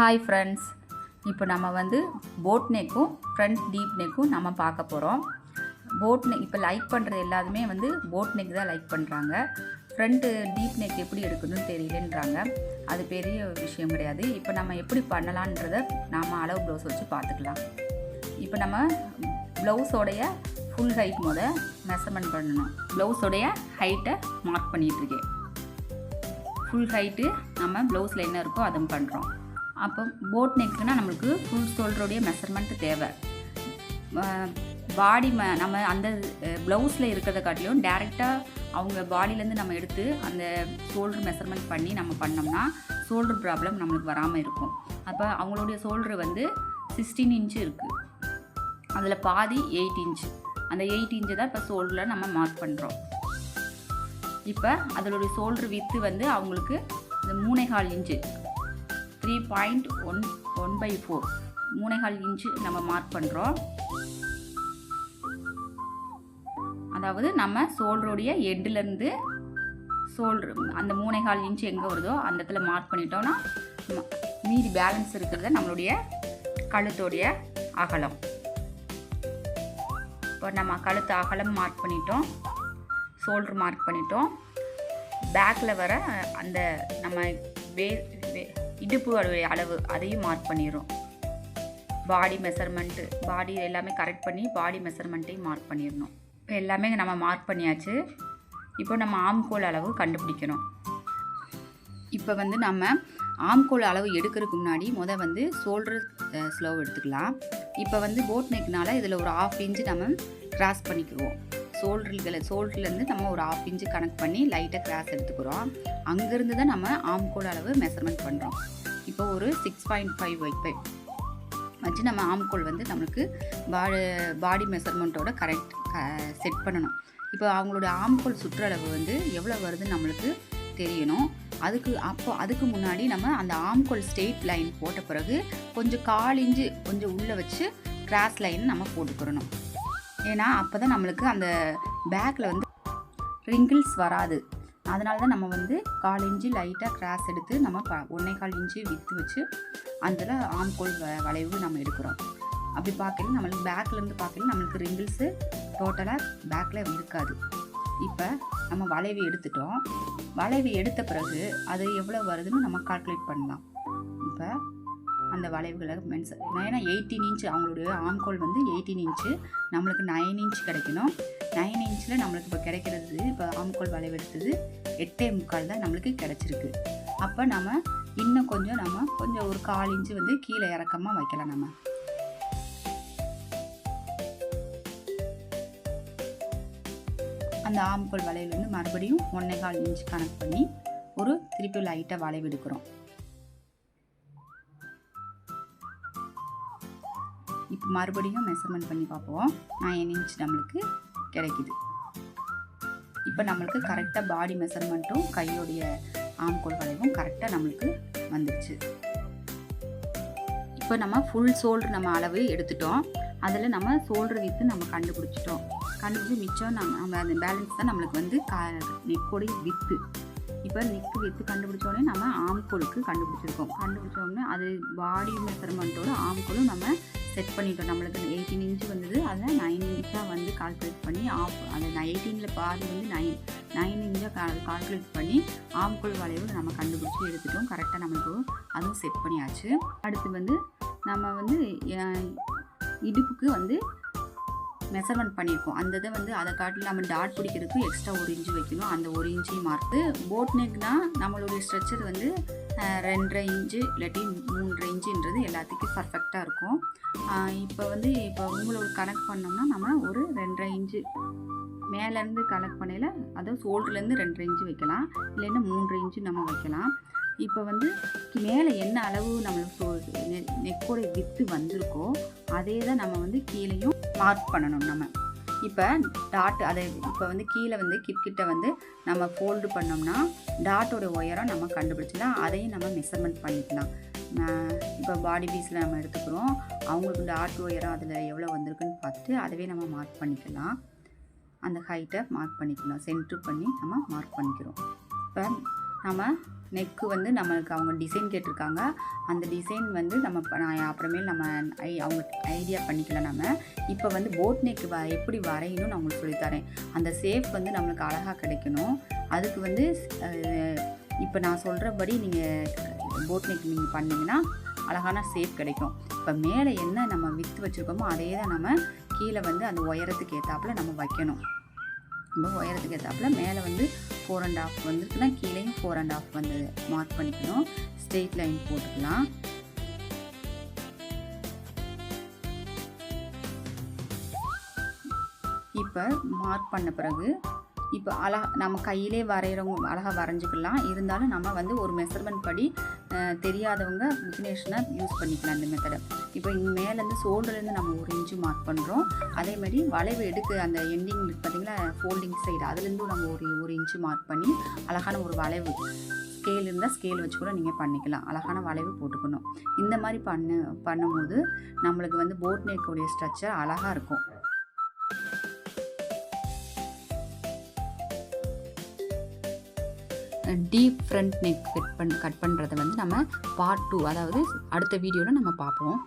Hi friends, இப்போ நம்ம வந்து போட் நெக்கும் ஃப்ரண்ட் டீப் நெக்கும் நம்ம பார்க்க போகிறோம். போட் நெக் இப்போ லைக் பண்ணுறது எல்லாருமே வந்து போட் நெக் தான் லைக் பண்ணுறாங்க. ஃப்ரண்ட்டு டீப் நெக் எப்படி எடுக்கணும்னு தெரியலன்றாங்க. அது பெரிய விஷயம் கிடையாது. இப்போ நம்ம எப்படி பண்ணலான்றதை நாம் அளவு ப்ளவுஸ் வச்சு பார்த்துக்கலாம். இப்போ நம்ம ப்ளவுஸோடைய ஃபுல் ஹைட் மெஷர்மெண்ட் பண்ணணும். ப்ளவுஸோடைய ஹைட்டை மார்க் பண்ணிகிட்ருக்கேன். ஃபுல் ஹைட்டு நம்ம ப்ளவுஸில் என்ன இருக்கோ அதை பண்ணுறோம். அப்போ போட் நெக்குன்னா நம்மளுக்கு ஃபுல் ஷோல்டருடைய மெஷர்மெண்ட் தேவை. பாடி நம்ம அந்த ப்ளவுஸில் இருக்கிறத காட்டிலும் டேரெக்டாக அவங்க பாடியிலேருந்து நம்ம எடுத்து அந்த ஷோல்டர் மெஷர்மெண்ட் பண்ணி நம்ம பண்ணோம்னா ஷோல்டர் ப்ராப்ளம் நம்மளுக்கு வராமல் இருக்கும். அப்போ அவங்களுடைய ஷோல்டர் வந்து 16 இன்ச்சு இருக்குது, அதில் பாதி 8 இன்ச்சு. அந்த 8 இன்ச்சு தான் இப்போ ஷோல்டரில் நம்ம மார்க் பண்ணுறோம். இப்போ அதனுடைய ஷோல்டர் வித்து வந்து அவங்களுக்கு இந்த 3.25 இன்ச்சு 3.1/4 3.25 இன்ச்சு நம்ம மார்க் பண்ணுறோம். அதாவது நம்ம ஷோல்டருடைய எட்டுலேருந்து ஷோல்டர் அந்த 3.25 இன்ச்சு எங்கே வருதோ அந்த இடத்துல மார்க் பண்ணிட்டோம்னா மீதி பேலன்ஸ் இருக்கிறத நம்மளுடைய கழுத்தோடைய அகலம். இப்போ நம்ம கழுத்து அகலம் மார்க் பண்ணிட்டோம், ஷோல்டர் மார்க் பண்ணிட்டோம். பேக்கில் வர அந்த நம்ம இடுப்பு அளவு அதையும் மார்க் பண்ணிடுறோம். பாடி மெஷர்மெண்ட்டு, பாடி எல்லாமே கரெக்ட் பண்ணி பாடி மெஷர்மெண்ட்டையும் மார்க் பண்ணிடணும். இப்போ எல்லாமே நம்ம மார்க் பண்ணியாச்சு. இப்போ நம்ம ஆம்கோல் அளவு கண்டுபிடிக்கணும். இப்போ வந்து நம்ம ஆம்கோல் அளவு எடுக்கிறதுக்கு முன்னாடி வந்து ஷோல்டர் ஸ்லோவ் எடுத்துக்கலாம். இப்போ வந்து போட் நெக்னால இதில் ஒரு 1/2 இன்ச்சு நம்ம கிராஸ் பண்ணிக்குவோம். ஷோல்டர்லேருந்து நம்ம ஒரு 1/2 இன்ச்சு கனெக்ட் பண்ணி லைட்டாக கிராஸ் எடுத்துக்கிறோம். அங்கேருந்து தான் நம்ம ஆம்கோல் அளவு மெஷர்மெண்ட் பண்ணுறோம். இப்போ ஒரு 6.5 வச்சு நம்ம ஆம்கோல் வந்து நம்மளுக்கு பாடி மெஷர்மெண்ட்டோட கரெக்ட் செட் பண்ணணும். இப்போ அவங்களோட ஆம்கோல் சுற்றளவு வந்து எவ்வளோ வருதுன்னு நம்மளுக்கு தெரியணும். அதுக்கு முன்னாடி நம்ம அந்த ஆம்கோல் ஸ்ட்ரெயிட் லைன் போட்ட பிறகு கொஞ்சம் 1/4 இன்ச்சு கொஞ்சம் உள்ளே வச்சு கிராஸ் லைன் நம்ம போட்டுக்கிறணும். ஏன்னா அப்போ தான் நம்மளுக்கு அந்த பேக்கில் வந்து ரிங்கிள்ஸ் வராது. அதனால தான் நம்ம வந்து 1/4 இன்ச்சு லைட்டாக கிராஸ் எடுத்து நம்ம 1.25 இன்ச்சு விற்று வச்சு அதில் ஆம்கோல் வளைவு நம்ம எடுக்கிறோம். அப்படி பார்க்கல நம்மளுக்கு பேக்லேருந்து பார்க்கல நம்மளுக்கு ரிங்கிள்ஸு டோட்டலாக பேக்கில் இருக்காது. இப்போ நம்ம வளைவு எடுத்துட்டோம். வளைவு எடுத்த பிறகு அது எவ்வளோ வருதுன்னு நம்ம கால்குலேட் பண்ணலாம். இப்போ அந்த வளைவுகளை ஏன்னா 18 இன்ச்சு அவங்களுடைய ஆம்கோல் வந்து 18 இன்ச்சு, நம்மளுக்கு 9 இன்ச் கிடைக்கணும். 9 இன்ச்சில் நம்மளுக்கு இப்போ கிடைக்கிறது, இப்போ ஆம்கோல் வளைவு எடுத்தது 8.25 தான் நம்மளுக்கு கிடைச்சிருக்கு. அப்போ நம்ம இன்னும் கொஞ்சம் ஒரு 1/4 இன்ச்சு வந்து கீழே இறக்கமாக வைக்கலாம். நம்ம அந்த ஆம்கோல் வளைவில் வந்து மறுபடியும் 1.25 இன்ச் கனெக்ட் பண்ணி ஒரு திருப்பி லைட்டாக வளைவு எடுக்கிறோம். இப்போ மறுபடியும் மெஷர்மெண்ட் பண்ணி பார்ப்போம். 9 இன்ச் நம்மளுக்கு கிடைக்குது. இப்போ நம்மளுக்கு கரெக்டாக பாடி மெஷர்மெண்ட்டும் கையோடைய ஆம்கோல் வளைவும் கரெக்டாக நம்மளுக்கு வந்துடுச்சு. இப்போ நம்ம ஃபுல் ஷோல்டர் நம்ம அளவு எடுத்துட்டோம். அதில் நம்ம ஷோல்டர் வித்து நம்ம கண்டுபிடிச்சி மிச்சம் நம்ம அந்த பேலன்ஸ் தான் நம்மளுக்கு வந்து நெக்கோடைய வித்து. இப்போ நெக்கு வித்து கண்டுபிடிச்சோடனே நம்ம ஆம்கோலுக்கு கண்டுபிடிச்சோடனே அது பாடி மெஷர்மெண்ட்டோட ஆம்கோலும் நம்ம செட் பண்ணிட்டோம். நம்மளுக்கு 18 இன்ச்சு வந்தது, அதை 9 இன்ச்சாக வந்து கால்குலேட் பண்ணி அந்த 18ல் பாதி வந்து 9 இன்ச்சாக கால்குலேட் பண்ணி ஆம்கோல் வளைவு நம்ம கண்டுபிடிச்சி எடுத்துட்டோம். கரெக்டாக நம்மளுக்கு அதுவும் செட் பண்ணியாச்சு. அடுத்து வந்து நம்ம வந்து இடுப்புக்கு வந்து மெஷர்மெண்ட் பண்ணியிருக்கோம். அந்த இதை வந்து அதை காட்டில் நம்ம டாட் பிடிக்கிறதுக்கு எக்ஸ்ட்ரா 1 இன்ச்சு வைக்கணும். அந்த 1 இன்ச்சையும் மார்க்கு. போட் நெக்னா நம்மளுடைய ஸ்ட்ரெச்சர் வந்து 2.5 இன்ச்சு இல்லாட்டி 3.5 இன்ச்சுன்றது எல்லாத்துக்கும் பர்ஃபெக்டாக இருக்கும். இப்போ உங்களோட கனெக்ட் பண்ணோம்னா நம்ம ஒரு 2.5 இன்ச்சு மேலேருந்து கனெக்ட் பண்ணையில், அதாவது ஷோல்டர்லேருந்து 2.5 இன்ச்சு வைக்கலாம், இல்லைன்னா 3 இன்ச்சு நம்ம வைக்கலாம். இப்போ வந்து மேலே என்ன அளவு நம்மளுக்கு நெக்கோடைய வித்து வந்திருக்கோ அதே தான் நம்ம வந்து கீழேயும் மார்க் பண்ணணும். நம்ம இப்போ டாட் அதை இப்போ வந்து கீழே வந்து கிட்ட வந்து நம்ம ஃபோல்டு பண்ணோம்னா டாட்டோட உயரம் நம்ம கண்டுபிடிச்சிக்கலாம். அதையும் நம்ம மெஷர்மெண்ட் பண்ணிக்கலாம். இப்போ பாடி பீஸில் நம்ம எடுத்துக்கிறோம், அவங்களுக்கு டாட் உயரம் அதில் எவ்வளோ வந்திருக்குன்னு பார்த்துட்டு அதவே நம்ம மார்க் பண்ணிக்கலாம். அந்த ஹைட்டை மார்க் பண்ணிக்கலாம், சென்ட்ரு பண்ணி நம்ம மார்க் பண்ணிக்கிறோம். இப்போ நம்ம நெக்கு வந்து நம்மளுக்கு அவங்க டிசைன் கேட்டிருக்காங்க. அந்த டிசைன் வந்து நான் அப்புறமேல் அவங்க ஐடியா பண்ணிக்கலாம். நம்ம இப்போ வந்து போட் நெக் எப்படி வரையணும்னு நான் உங்களுக்கு சொல்லித்தரேன். அந்த ஷேப் வந்து நம்மளுக்கு அழகாக கிடைக்கணும். அதுக்கு வந்து இப்போ நான் சொல்கிறபடி நீங்கள் போட் நெக் நீங்கள் பண்ணிங்கன்னா அழகான ஷேப் கிடைக்கும். இப்போ மேலே என்ன நம்ம வித்து வச்சுருக்கோமோ அதே தான் நம்ம கீழே வந்து அந்த உயரத்துக்கு ஏற்றாப்புல நம்ம வைக்கணும். நம்ம உயரத்துக்கு ஏற்றாப்புல மேலே வந்து 4.5 வந்துருக்குன்னா கீழேயும் 4.5 வந்து மார்க் பண்ணிக்கணும். ஸ்ட்ரெயிட் லைன் போட்டுக்கலாம். இப்போ மார்க் பண்ண பிறகு இப்போ நம்ம கையிலே வரைகிறவங்க அழகாக வரைஞ்சிக்கலாம். இருந்தாலும் நம்ம வந்து ஒரு மெஷர்மெண்ட் படி தெரியாதவங்க பிகினர்ஸ்னால் யூஸ் பண்ணிக்கலாம் இந்த மெத்தடை. இப்போ இங்கே மேலேருந்து ஷோல்டர்லேருந்து நம்ம 1 இன்ச்சு மார்க் பண்ணுறோம். அதேமாதிரி வளைவு எடுக்க அந்த எண்டிங் பார்த்திங்களா ஃபோல்டிங் சைடு அதுலேருந்து நம்ம ஒரு இன்ச்சு மார்க் பண்ணி அழகான ஒரு வளைவு ஸ்கேல் இருந்தால் ஸ்கேல் வச்சு கூட நீங்கள் பண்ணிக்கலாம். அழகான வளைவு போட்டுக்கணும். இந்த மாதிரி பண்ணும்போது நம்மளுக்கு வந்து போட் நெக்குடைய ஸ்ட்ரக்சர் அழகாக இருக்கும். டீப் ஃப்ரண்ட் நெக் கட் பண்ணுறதை வந்து நம்ம பார்ட் 2 அதாவது அடுத்த வீடியோவில் நம்ம பார்ப்போம்.